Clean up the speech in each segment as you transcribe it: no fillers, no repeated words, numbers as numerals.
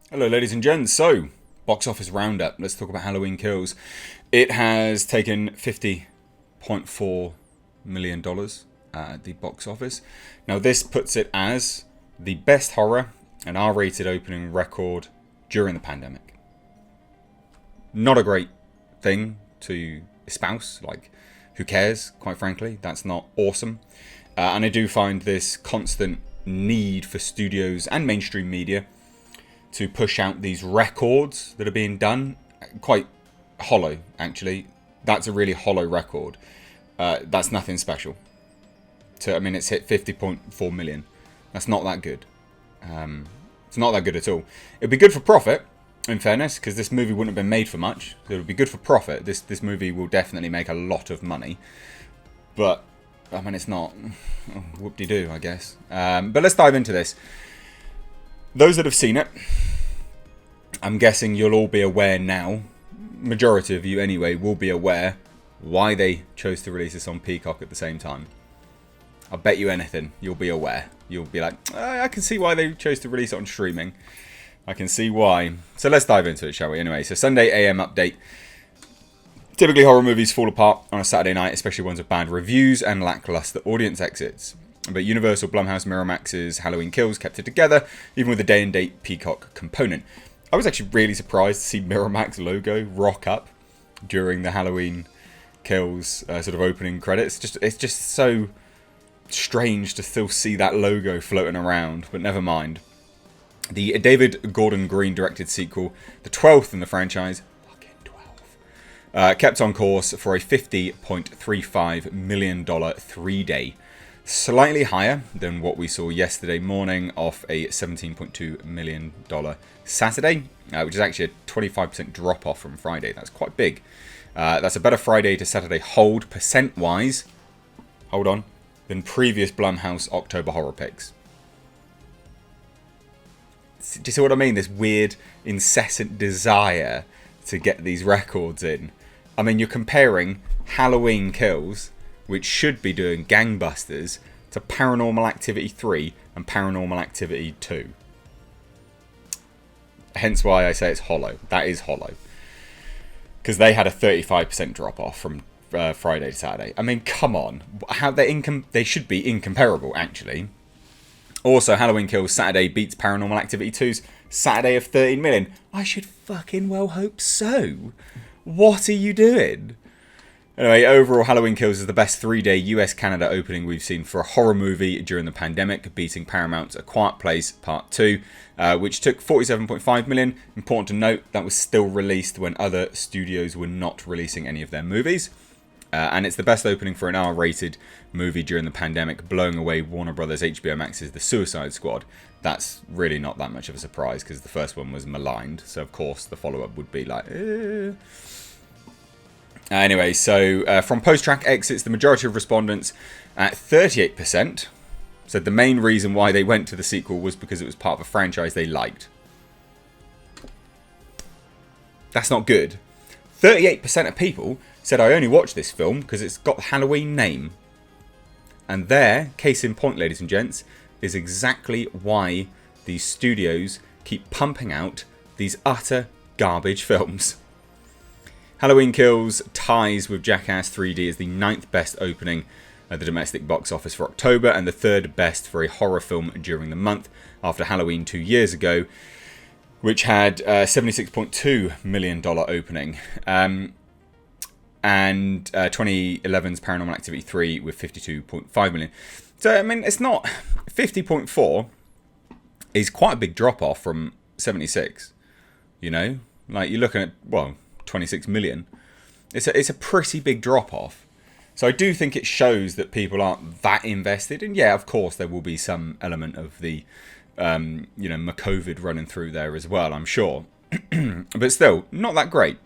Hello, ladies and gents. So, box office roundup. Let's talk about Halloween Kills. It has taken $50.4 million at the box office. Now, this puts it as the best horror and R-rated opening record during the pandemic. Not a great thing to espouse. Like, who cares, quite frankly? That's not awesome. And I do find this constant need for studios and mainstream media to push out these records that are being done quite hollow, actually. That's a really hollow record. That's nothing special. It's hit 50.4 million. That's not that good. It's not that good at all. It'd be good for profit, in fairness, because this movie wouldn't have been made for much. So it would be good for profit. This movie will definitely make a lot of money. But, it's not. Oh, whoop-de-doo, I guess. But let's dive into this. Those that have seen it, I'm guessing you'll all be aware now, majority of you anyway, will be aware why they chose to release this on Peacock at the same time. I'll bet you anything, you'll be aware. You'll be like, I can see why they chose to release it on streaming. I can see why. So let's dive into it, shall we? Anyway, so Sunday AM update. Typically horror movies fall apart on a Saturday night, especially ones with bad reviews and lackluster audience exits. But Universal, Blumhouse, Miramax's Halloween Kills kept it together, even with the day-and-date Peacock component. I was actually really surprised to see Miramax logo rock up during the Halloween Kills sort of opening credits. It's just so strange to still see that logo floating around, but never mind. The David Gordon Green directed sequel, the 12th in the franchise, fucking 12, kept on course for a $50.35 million 3-day. Slightly higher than what we saw yesterday morning off a $17.2 million Saturday, which is actually a 25% drop off from Friday. That's quite big. That's a better Friday to Saturday hold percent-wise, hold on, than previous Blumhouse October horror picks. Do you see what I mean? This weird, incessant desire to get these records in. You're comparing Halloween Kills, which should be doing gangbusters, to Paranormal Activity 3 and Paranormal Activity 2. Hence why I say it's hollow. That is hollow. Because they had a 35% drop-off from Friday to Saturday. Come on. How they should be incomparable, actually. Also, Halloween Kills Saturday beats Paranormal Activity 2's Saturday of 13 million. I should fucking well hope so. What are you doing? Anyway, overall, Halloween Kills is the best 3-day US-Canada opening we've seen for a horror movie during the pandemic, beating Paramount's A Quiet Place Part 2, which took $47.5 million. Important to note, that was still released when other studios were not releasing any of their movies. And it's the best opening for an R-rated movie during the pandemic, blowing away Warner Brothers HBO Max's The Suicide Squad. That's really not that much of a surprise, because the first one was maligned, so of course the follow-up would be like, Anyway, so from post-track exits, the majority of respondents at 38% said the main reason why they went to the sequel was because it was part of a franchise they liked. That's not good. 38% of people said, I only watched this film because it's got the Halloween name. And there, case in point, ladies and gents, is exactly why these studios keep pumping out these utter garbage films. Halloween Kills ties with Jackass 3D as the 9th best opening at the domestic box office for October and the 3rd best for a horror film during the month, after Halloween 2 years ago, which had a $76.2 million opening. And 2011's Paranormal Activity 3 with $52.5 million. So, it's not... 50.4 is quite a big drop-off from 76, you know? Like, you're looking at, 26 million. It's a pretty big drop-off. So I do think it shows that people aren't that invested. And yeah, of course, there will be some element of the, McCovid running through there as well, I'm sure. But still, not that great.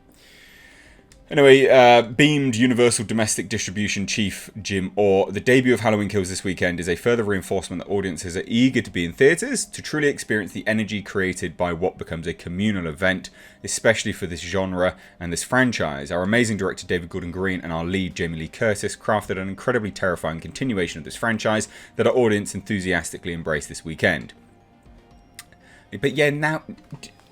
Anyway, beamed Universal Domestic Distribution Chief Jim Orr. The debut of Halloween Kills this weekend is a further reinforcement that audiences are eager to be in theatres to truly experience the energy created by what becomes a communal event, especially for this genre and this franchise. Our amazing director David Gordon Green and our lead Jamie Lee Curtis crafted an incredibly terrifying continuation of this franchise that our audience enthusiastically embraced this weekend. But yeah, now...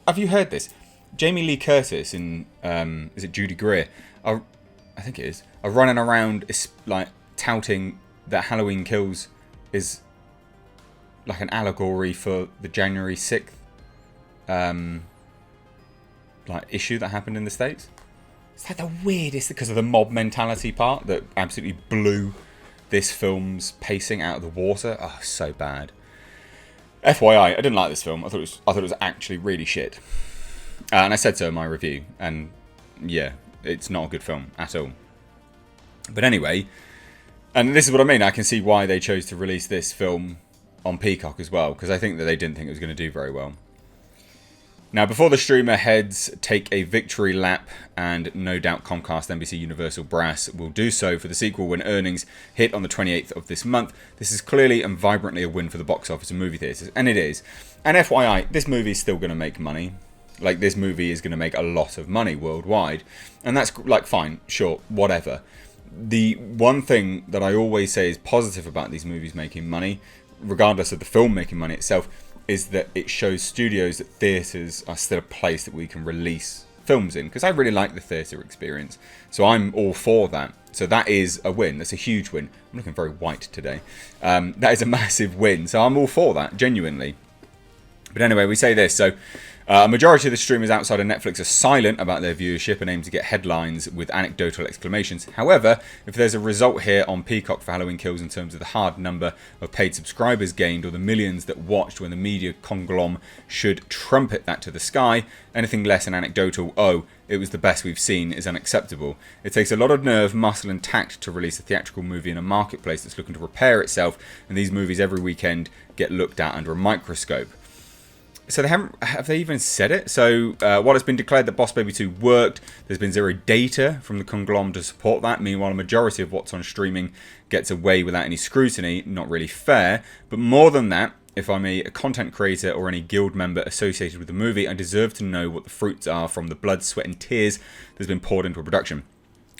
have you heard this? Jamie Lee Curtis in is it Judy Greer? I think it is. Are running around like touting that Halloween Kills is like an allegory for the January 6th like issue that happened in the States. It's like the weirdest because of the mob mentality part that absolutely blew this film's pacing out of the water. Oh, so bad. FYI, I didn't like this film. I thought it was actually really shit. And I said so in my review. And yeah, it's not a good film at all. But anyway, and this is what I mean. I can see why they chose to release this film on Peacock as well, because I think that they didn't think it was going to do very well. Now, before the streamer heads take a victory lap, and no doubt Comcast, NBC, Universal Brass will do so for the sequel when earnings hit on the 28th of this month, this is clearly and vibrantly a win for the box office and movie theatres, and it is. And FYI, this movie is still going to make money. Like, this movie is going to make a lot of money worldwide, and that's, like, fine, sure, whatever. The one thing that I always say is positive about these movies making money, regardless of the film making money itself, is that it shows studios that theatres are still a place that we can release films in. Because I really like the theatre experience. So I'm all for that. So that is a win. That's a huge win. I'm looking very white today. That is a massive win. So I'm all for that, genuinely. But anyway, we say this. So a majority of the streamers outside of Netflix are silent about their viewership and aim to get headlines with anecdotal exclamations. However, if there's a result here on Peacock for Halloween Kills in terms of the hard number of paid subscribers gained or the millions that watched when the media conglom should trumpet that to the sky, anything less than anecdotal, oh, it was the best we've seen, is unacceptable. It takes a lot of nerve, muscle and tact to release a theatrical movie in a marketplace that's looking to repair itself, and these movies every weekend get looked at under a microscope. So have they even said it? So while it's been declared that Boss Baby 2 worked, there's been zero data from the conglomerate to support that. Meanwhile, a majority of what's on streaming gets away without any scrutiny. Not really fair. But more than that, if I'm a content creator or any guild member associated with the movie, I deserve to know what the fruits are from the blood, sweat and tears that's been poured into a production.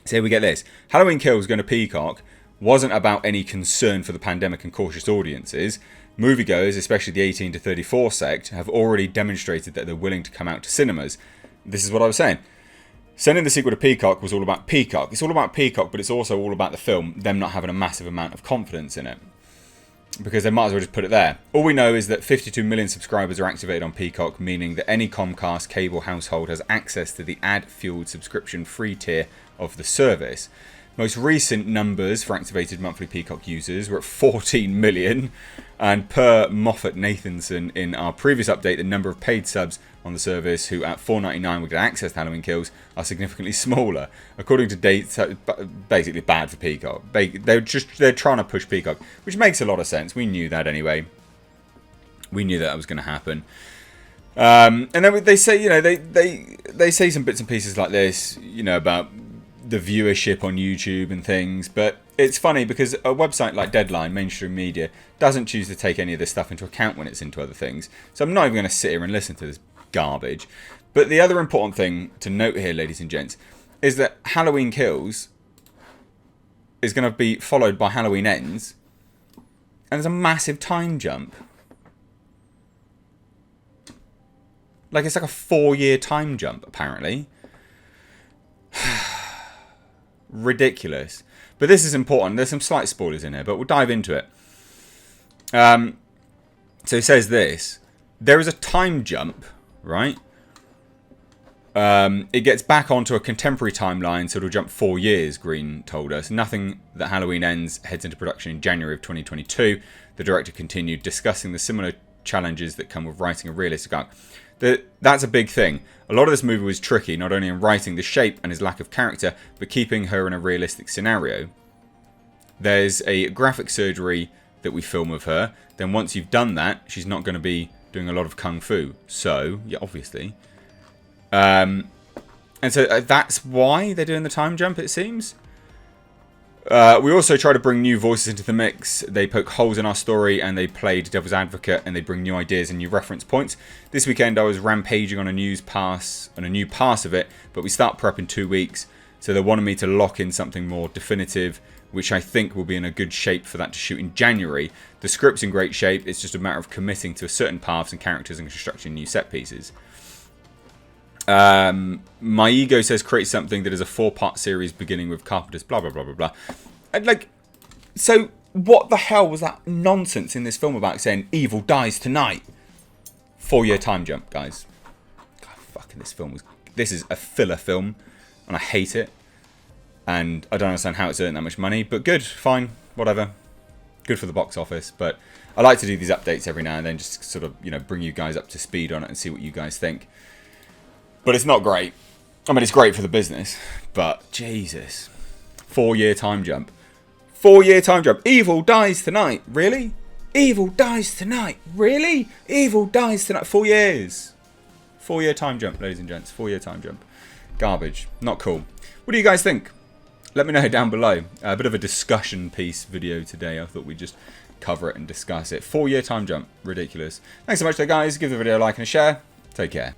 So here we get this. Halloween Kills going to Peacock wasn't about any concern for the pandemic and cautious audiences. Moviegoers, especially the 18 to 34 sect, have already demonstrated that they're willing to come out to cinemas. This is what I was saying. Sending the sequel to Peacock was all about Peacock. It's all about Peacock, but it's also all about the film, them not having a massive amount of confidence in it. Because they might as well just put it there. All we know is that 52 million subscribers are activated on Peacock, meaning that any Comcast cable household has access to the ad-fueled subscription-free tier of the service. Most recent numbers for activated monthly Peacock users were at 14 million, and per Moffat Nathanson in our previous update, the number of paid subs on the service who at $4.99 would get access to Halloween Kills are significantly smaller. According to data, basically bad for Peacock. They're trying to push Peacock, which makes a lot of sense. We knew that anyway. We knew that was going to happen. And then they say, you know, they say some bits and pieces like this, you know, about the viewership on YouTube and things, but it's funny because a website like Deadline, mainstream media, doesn't choose to take any of this stuff into account when it's into other things. So I'm not even going to sit here and listen to this garbage. But the other important thing to note here, ladies and gents, is that Halloween Kills is going to be followed by Halloween Ends, and there's a massive time jump. Like, it's like a 4-year time jump, apparently. Ridiculous. But this is important. There's some slight spoilers in here, but we'll dive into it. So it says this. There is a time jump, right? It gets back onto a contemporary timeline, so it'll jump 4 years, Green told us. Nothing that Halloween Ends heads into production in January of 2022. The director continued discussing the similar challenges that come with writing a realistic arc. That's a big thing. A lot of this movie was tricky, not only in writing the shape and his lack of character, but keeping her in a realistic scenario. There's a graphic surgery that we film of her. Then once you've done that, she's not going to be doing a lot of kung fu. So, yeah, obviously. And so that's why they're doing the time jump, it seems. We also try to bring new voices into the mix. They poke holes in our story and they played devil's advocate and they bring new ideas and new reference points. This weekend I was rampaging on a new pass of it, but we start prep in 2 weeks. So they wanted me to lock in something more definitive, which I think will be in a good shape for that to shoot in January. The script's in great shape. It's just a matter of committing to certain paths and characters and constructing new set pieces. My ego says create something that is a 4-part series beginning with Carpenter's blah blah blah blah blah. And like, so what the hell was that nonsense in this film about saying evil dies tonight? 4-year time jump, guys. God, fucking this is a filler film, and I hate it. And I don't understand how it's earned that much money, but good, fine, whatever. Good for the box office, but I like to do these updates every now and then, just sort of, you know, bring you guys up to speed on it and see what you guys think. But it's not great. I mean, it's great for the business, but Jesus. 4-year time jump. 4-year time jump. Evil dies tonight. Really? Evil dies tonight. Really? Evil dies tonight. 4 years. 4-year time jump, ladies and gents. 4-year time jump. Garbage. Not cool. What do you guys think? Let me know down below. A bit of a discussion piece video today. I thought we'd just cover it and discuss it. 4-year time jump. Ridiculous. Thanks so much, though, guys. Give the video a like and a share. Take care.